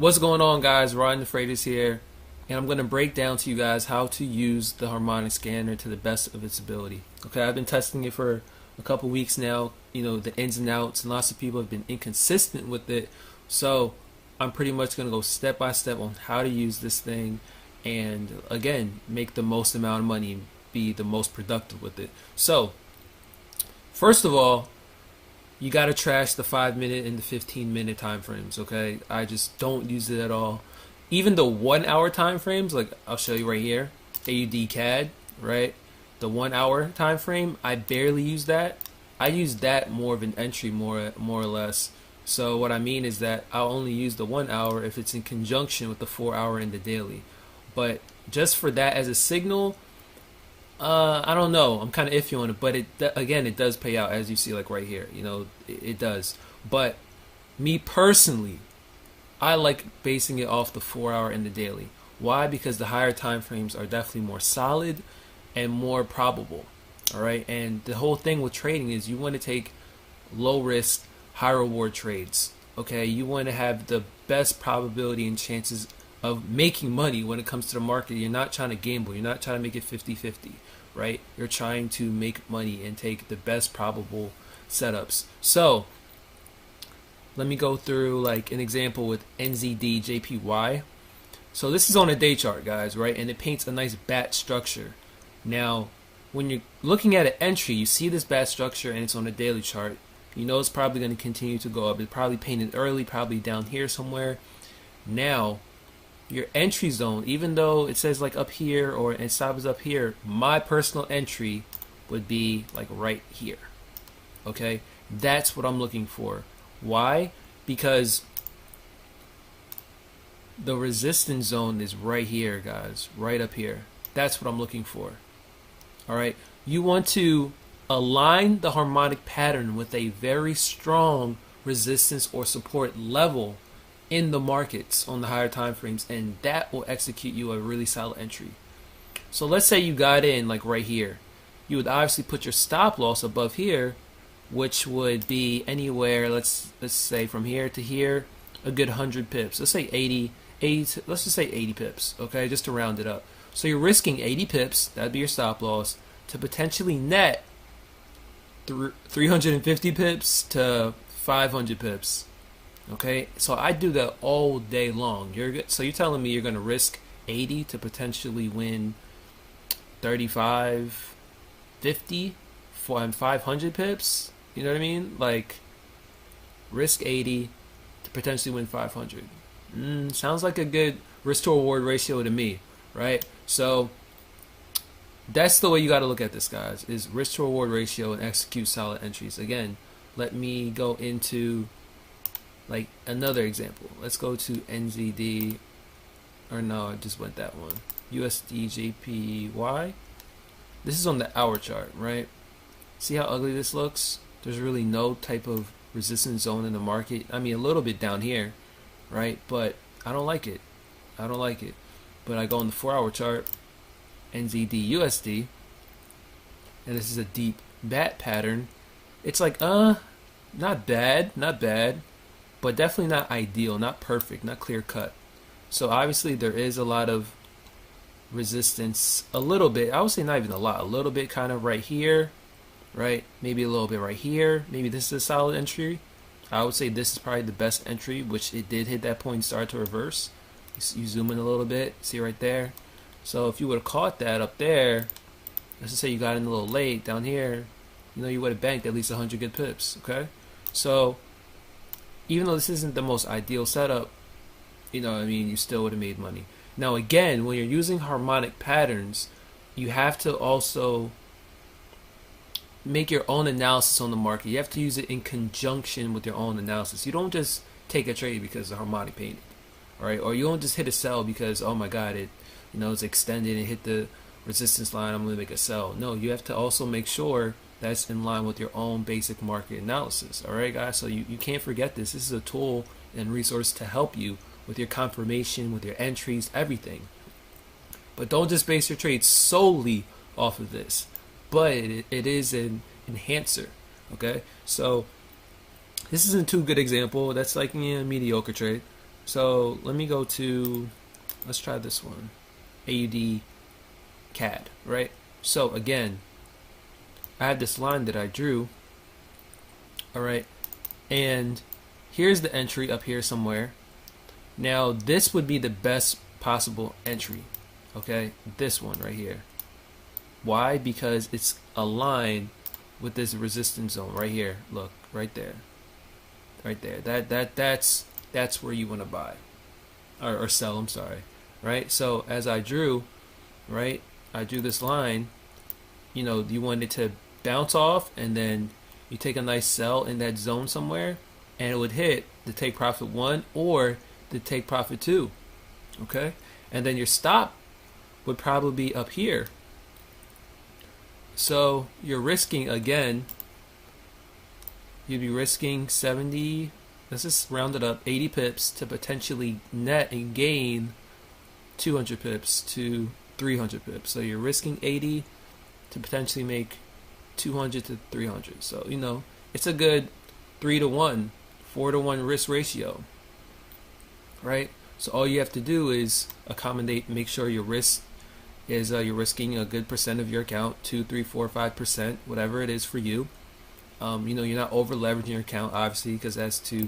What's going on, guys? Ryan the Freighters here, and I'm going to break down to you guys how to use the Harmonic scanner to the best of its ability. Okay, I've been testing it for a couple weeks now, the ins and outs, and lots of people have been inconsistent with it. So I'm pretty much going to go step by step on how to use this thing and, again, make the most amount of money and be the most productive with it. So, first of all, you got to trash the 5-minute and the 15-minute time frames, okay? I just don't use it at all. Even the 1 hour time frames, like I'll show you right here, AUD CAD, right? The 1 hour time frame, I barely use that. I use that more of an entry, more or less. So what I mean is that I'll only use the 1 hour if it's in conjunction with the 4 hour and the daily. But just for that as a signal, I don't know. I'm kind of iffy on it, but it does pay out, as you see, like right here. It does. But me personally, I like basing it off the 4 hour and the daily. Why? Because the higher time frames are definitely more solid and more probable. All right, and the whole thing with trading is you want to take low risk, high reward trades. Okay, you want to have the best probability and chances of making money when it comes to the market. You're not trying to gamble. You're not trying to make it 50-50, right? You're trying to make money and take the best probable setups. So let me go through like an example with NZD JPY. So this is on a day chart, guys, right? And it paints a nice bat structure. Now, when you're looking at an entry, you see this bat structure and it's on a daily chart. You know it's probably going to continue to go up. It probably painted early, probably down here somewhere. Now, your entry zone, even though it says like up here or it stops up here, my personal entry would be like right here. Okay, that's what I'm looking for. Why? Because the resistance zone is right here, guys, right up here. That's what I'm looking for. All right, you want to align the harmonic pattern with a very strong resistance or support level in the markets on the higher time frames, and that will execute you a really solid entry. So let's say you got in like right here. You would obviously put your stop loss above here, which would be anywhere, let's say from here to here, a good 100 pips. Let's say 80, let's just say 80 pips, okay, just to round it up. So you're risking 80 pips, that'd be your stop loss, to potentially net 350 pips to 500 pips. Okay, so I do that all day long. So you're telling me you're going to risk 80 to potentially win 35, 50, 500 pips? You know what I mean? Like, risk 80 to potentially win 500. Sounds like a good risk to reward ratio to me, right? So that's the way you got to look at this, guys, is risk to reward ratio and execute solid entries. Again, let me go into like another example. Let's go to NZD, or no, I just went that one. USD JPY. This is on the hour chart, right? See how ugly this looks? There's really no type of resistance zone in the market. I mean, a little bit down here, right? But I don't like it. I don't like it. But I go on the 4 hour chart, NZD USD, and this is a deep bat pattern. It's like, not bad, but definitely not ideal, not perfect, not clear cut. So obviously there is a lot of resistance, a little bit, I would say not even a lot, a little bit kind of right here, right? Maybe a little bit right here. Maybe this is a solid entry. I would say this is probably the best entry, which it did hit that point and start to reverse. You zoom in a little bit, see right there. So if you would have caught that up there, let's just say you got in a little late down here, you would have banked at least 100 good pips, okay? So even though this isn't the most ideal setup, you still would have made money. Now again, when you're using harmonic patterns, you have to also make your own analysis on the market. You have to use it in conjunction with your own analysis. You don't just take a trade because the harmonic painted, all right? Or you don't just hit a sell because, oh my God, it's extended and hit the resistance line, I'm going to make a sell. No, you have to also make sure that's in line with your own basic market analysis. All right, guys? So you can't forget this. This is a tool and resource to help you with your confirmation, with your entries, everything. But don't just base your trade solely off of this. But it is an enhancer. Okay? So this isn't too good example. That's like a mediocre trade. So let me go to, let's try this one, AUD CAD, right? So again, I have this line that I drew, all right, and here's the entry up here somewhere. Now this would be the best possible entry, okay? This one right here. Why? Because it's aligned with this resistance zone right here. Look, right there, right there. That's where you want to buy or sell. I'm sorry, right? So as I drew, right, I drew this line. You know, you want it to bounce off, and then you take a nice sell in that zone somewhere, and it would hit the take profit 1 or the take profit 2. Okay, and then your stop would probably be up here. So you're risking, again, you'd be risking 70, let's just round it up, 80 pips to potentially net and gain 200 pips to 300 pips. So you're risking 80 to potentially make 200 to 300. So, you know, it's a good 3 to 1, 4 to 1 risk ratio, right? So all you have to do is accommodate, make sure your risk is you're risking a good percent of your account, 2, 3, 4, 5%, whatever it is for you. You know, you're not over leveraging your account, obviously, because that's to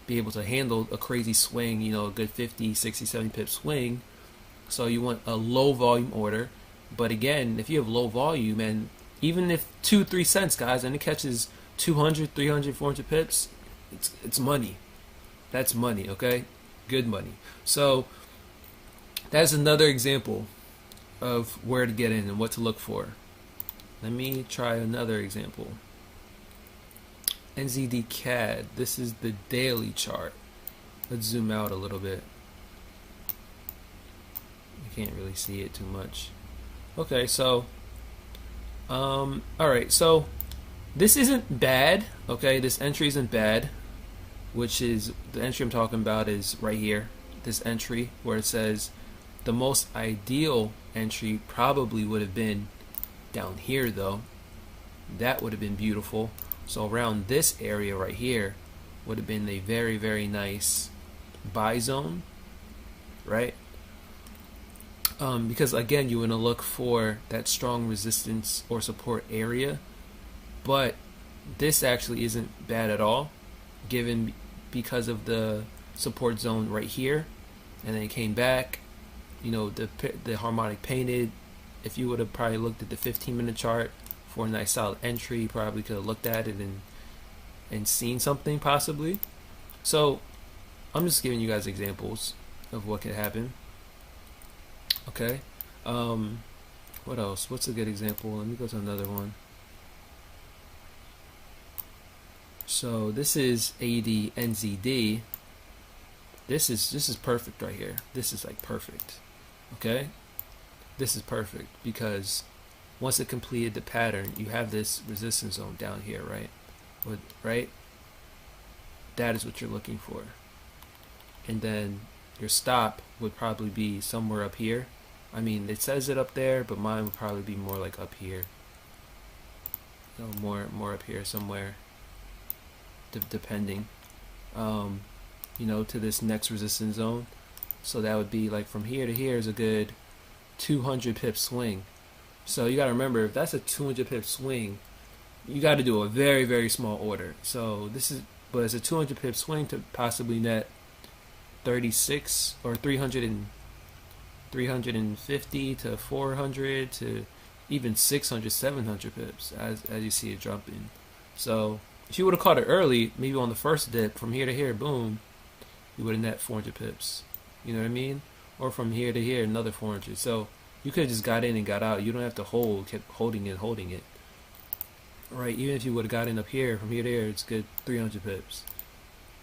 be able to handle a crazy swing, you know, a good 50, 60, 70 pip swing. So you want a low volume order. But again, if you have low volume, and even if 2, 3 cents, guys, and it catches 200, 300, 400 pips, it's money. That's money, okay? Good money. So that's another example of where to get in and what to look for. Let me try another example. NZD CAD. This is the daily chart. Let's zoom out a little bit. You can't really see it too much. Okay, so all right, so this isn't bad. Okay, this entry isn't bad, which is the entry I'm talking about is right here. This entry where it says the most ideal entry probably would have been down here, though. That would have been beautiful. So around this area right here would have been a very, very nice buy zone, right? Because again, you want to look for that strong resistance or support area, but this actually isn't bad at all, given because of the support zone right here, and then it came back. You know, the harmonic painted. If you would have probably looked at the 15-minute chart for a nice solid entry, you probably could have looked at it and seen something possibly. So I'm just giving you guys examples of what could happen. Okay. What else? What's a good example? Let me go to another one. So this is AUD NZD. This is perfect right here. This is like perfect. Okay? This is perfect because once it completed the pattern, you have this resistance zone down here, right? Right? That is what you're looking for. And then your stop would probably be somewhere up here. I mean, it says it up there, but mine would probably be more like up here. So more up here somewhere, depending. You know, to this next resistance zone. So that would be like from here to here is a good 200 pip swing. So you got to remember, if that's a 200 pip swing, you got to do a very, very small order. So this is, but it's a 200 pip swing to possibly net 36 or 350 to 400 to even 600, 700 pips as you see it jumping. So if you would have caught it early, maybe on the first dip from here to here, boom, you would have net 400 pips. You know what I mean? Or from here to here, another 400. So you could have just got in and got out. You don't have to kept holding it. Right? Even if you would have got in up here, from here to here, it's good 300 pips.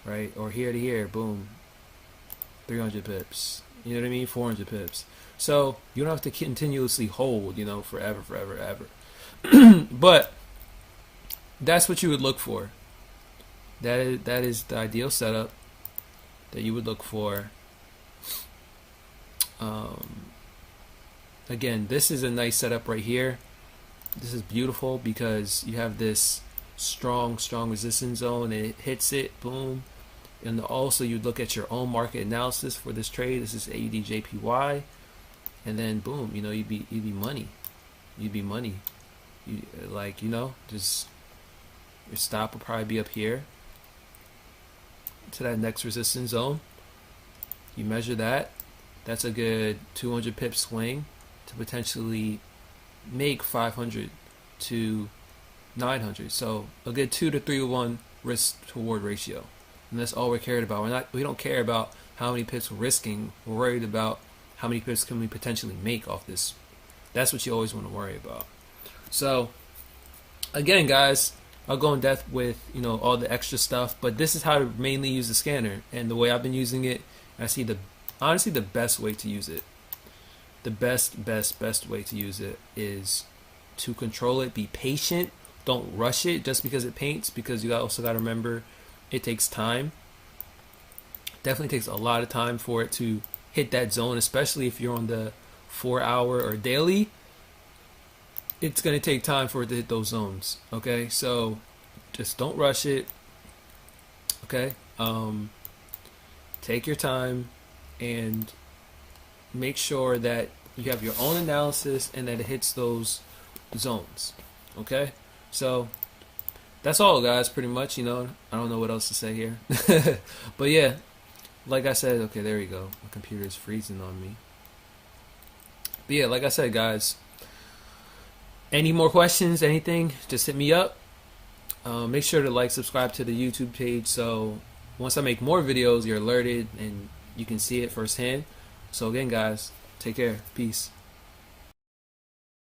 Right? Or here to here, boom, 300 pips. You know what I mean? 400 pips. So you don't have to continuously hold, you know, forever. But that's what you would look for. That is the ideal setup that you would look for. Again, this is a nice setup right here. This is beautiful because you have this strong resistance zone. It hits it, boom, And also you look at your own market analysis for this trade. This is AUD/JPY, and then boom, you know, you'd be money. You'd be money. You, like, you know, just your stop will probably be up here to that next resistance zone. You measure that. That's a good 200 pip swing to potentially make 500 to 900. So a good 2 to 3 to 1 risk to reward ratio. And that's all we're cared about. We don't care about how many pips we're risking. We're worried about how many pips can we potentially make off this. That's what you always want to worry about. So again, guys, I'll go in depth with, you know, all the extra stuff, but this is how to mainly use the scanner. And the way I've been using it, I see honestly the best way to use it. The best way to use it is to control it. Be patient. Don't rush it just because it paints, because you also got to remember it takes time. Definitely takes a lot of time for it to hit that zone, especially if you're on the 4 hour or daily. It's going to take time for it to hit those zones. Okay, so just don't rush it. Okay, take your time and make sure that you have your own analysis and that it hits those zones. Okay, so that's all, guys, pretty much. You know, I don't know what else to say here. But yeah, like I said, okay, there you go. My computer is freezing on me. But yeah, like I said, guys, any more questions, anything, just hit me up. Make sure to subscribe to the YouTube page, so once I make more videos, you're alerted and you can see it firsthand. So again, guys, take care. Peace.